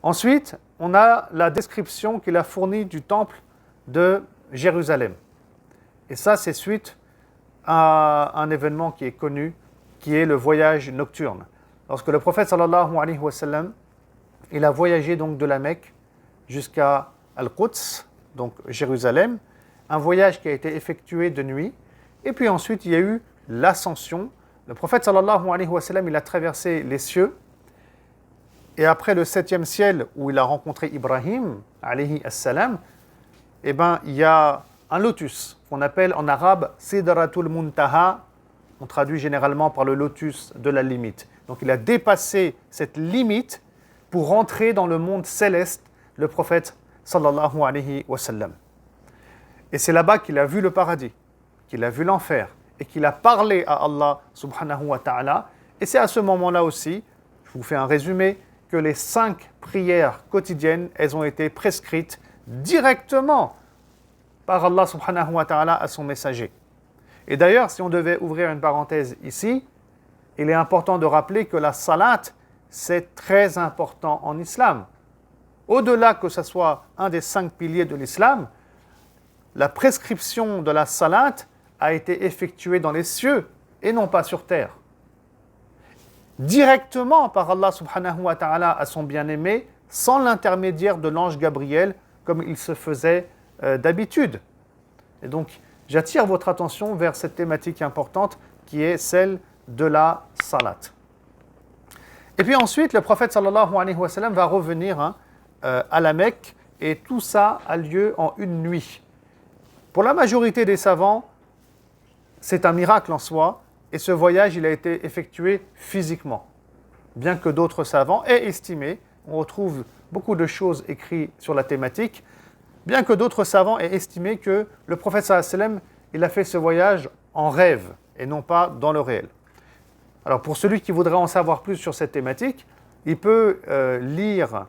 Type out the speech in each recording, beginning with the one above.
Ensuite, on a la description qu'il a fournie du temple de Jérusalem. Et ça, c'est suite à un événement qui est connu, qui est le voyage nocturne. Lorsque le prophète sallallahu alayhi wa sallam, il a voyagé donc de la Mecque jusqu'à Al-Quds, donc Jérusalem, un voyage qui a été effectué de nuit, et puis ensuite il y a eu l'ascension. Le prophète sallallahu alayhi wa sallam, il a traversé les cieux, et après le 7e ciel où il a rencontré Ibrahim alayhi salam, il y a un lotus qu'on appelle en arabe Sidratul Muntaha, on traduit généralement par le lotus de la limite. Donc il a dépassé cette limite pour rentrer dans le monde céleste, le prophète sallallahu alayhi wa sallam. Et c'est là-bas qu'il a vu le paradis, qu'il a vu l'enfer, et qu'il a parlé à Allah subhanahu wa ta'ala. Et c'est à ce moment-là aussi, je vous fais un résumé, que les 5 prières quotidiennes, elles ont été prescrites directement par Allah subhanahu wa ta'ala à son messager. Et d'ailleurs, si on devait ouvrir une parenthèse ici, il est important de rappeler que la salat, c'est très important en islam. Au-delà que ce soit un des 5 piliers de l'islam, la prescription de la salat a été effectuée dans les cieux et non pas sur terre. Directement par Allah subhanahu wa ta'ala à son bien-aimé, sans l'intermédiaire de l'ange Gabriel, comme il se faisait d'habitude. Et donc, j'attire votre attention vers cette thématique importante qui est celle de la salat. Et puis ensuite, le prophète sallallahu alayhi wa sallam va revenir à la Mecque, et tout ça a lieu en une nuit. Pour la majorité des savants, c'est un miracle en soi, et ce voyage, il a été effectué physiquement. Bien que d'autres savants aient estimé, on retrouve beaucoup de choses écrites sur la thématique, bien que d'autres savants aient estimé que le prophète sallallahu alayhi wa sallam, il a fait ce voyage en rêve, et non pas dans le réel. Alors pour celui qui voudrait en savoir plus sur cette thématique, il peut lire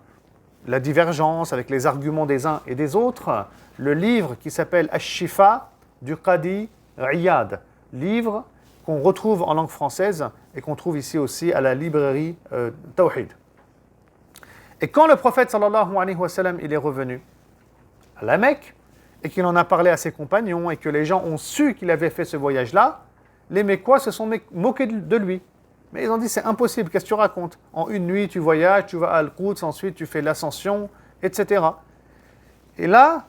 la divergence avec les arguments des uns et des autres, le livre qui s'appelle Ash-Shifa du Qadi Iyad, livre qu'on retrouve en langue française et qu'on trouve ici aussi à la librairie Tawhid. Et quand le prophète sallallahu alayhi wa sallam, il est revenu à la Mecque et qu'il en a parlé à ses compagnons et que les gens ont su qu'il avait fait ce voyage-là, les Mécois se sont moqués de lui. Mais ils ont dit, c'est impossible, qu'est-ce que tu racontes? En une nuit, tu voyages, tu vas à Al-Quds, ensuite tu fais l'ascension, etc. Et là,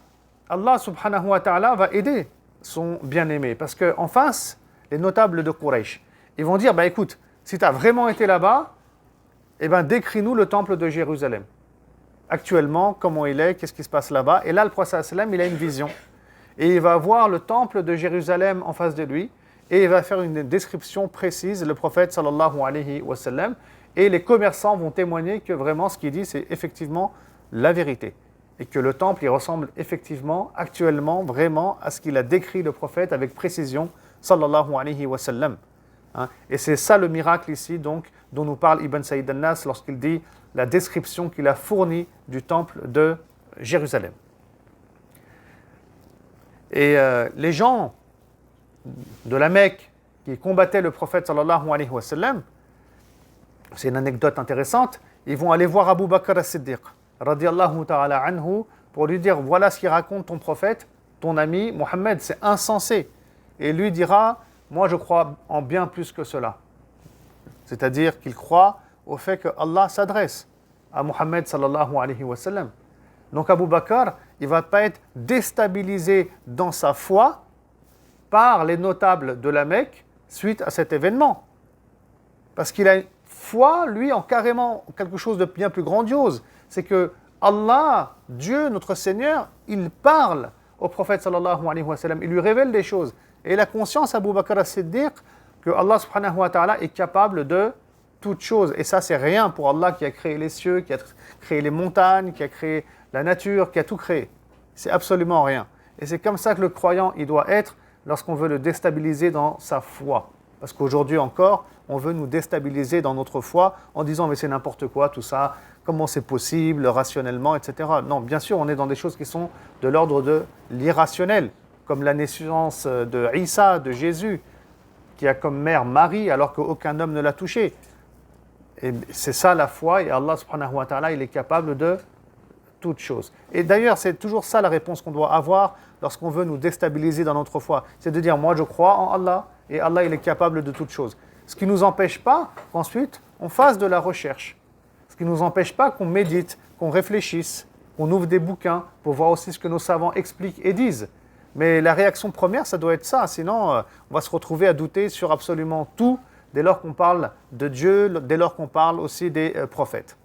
Allah subhanahu wa ta'ala va aider son bien-aimé. Parce qu'en face, les notables de Quraysh, ils vont dire, écoute, si tu as vraiment été là-bas, décris-nous le temple de Jérusalem. Actuellement, comment il est, qu'est-ce qui se passe là-bas? Et là, le prophète sallam, il a une vision. Et il va voir le temple de Jérusalem en face de lui, et il va faire une description précise, le prophète sallallahu alayhi wa sallam, et les commerçants vont témoigner que vraiment ce qu'il dit, c'est effectivement la vérité. Et que le temple, il ressemble effectivement, actuellement, vraiment à ce qu'il a décrit le prophète avec précision, sallallahu alayhi wa sallam. Et c'est ça le miracle ici, donc, dont nous parle Ibn Saïd al-Nas lorsqu'il dit la description qu'il a fournie du temple de Jérusalem. Et les gens de la Mecque qui combattaient le prophète sallallahu alayhi wa sallam, c'est une anecdote intéressante, ils vont aller voir Abu Bakr as-Siddiq radiyallahu ta'ala anhu pour lui dire, voilà ce qu'il raconte ton prophète, ton ami Mohammed, c'est insensé. Et lui dira, moi je crois en bien plus que cela. C'est-à-dire qu'il croit au fait que Allah s'adresse à Mohammed sallallahu alayhi wa sallam. Donc Abu Bakr, il ne va pas être déstabilisé dans sa foi par les notables de la Mecque suite à cet événement. Parce qu'il a une foi, lui, en carrément quelque chose de bien plus grandiose. C'est que Allah, Dieu, notre Seigneur, il parle au prophète sallallahu alayhi wa sallam, il lui révèle des choses. Et il a conscience, Abu Bakr as-Siddiq, que Allah subhanahu wa ta'ala est capable de toutes choses. Et ça, c'est rien pour Allah qui a créé les cieux, qui a créé les montagnes, qui a créé la nature, qui a tout créé. C'est absolument rien. Et c'est comme ça que le croyant, il doit être lorsqu'on veut le déstabiliser dans sa foi. Parce qu'aujourd'hui encore, on veut nous déstabiliser dans notre foi en disant « mais c'est n'importe quoi tout ça, comment c'est possible, rationnellement, etc. » Non, bien sûr, on est dans des choses qui sont de l'ordre de l'irrationnel, comme la naissance de Isa, de Jésus, qui a comme mère Marie alors qu'aucun homme ne l'a touché. Et c'est ça la foi, et Allah subhanahu wa ta'ala, il est capable de toutes choses. Et d'ailleurs, c'est toujours ça la réponse qu'on doit avoir lorsqu'on veut nous déstabiliser dans notre foi. C'est de dire, moi je crois en Allah, et Allah, il est capable de toutes choses. Ce qui ne nous empêche pas qu'ensuite, on fasse de la recherche. Ce qui ne nous empêche pas qu'on médite, qu'on réfléchisse, qu'on ouvre des bouquins pour voir aussi ce que nos savants expliquent et disent. Mais la réaction première, ça doit être ça. Sinon, on va se retrouver à douter sur absolument tout dès lors qu'on parle de Dieu, dès lors qu'on parle aussi des prophètes.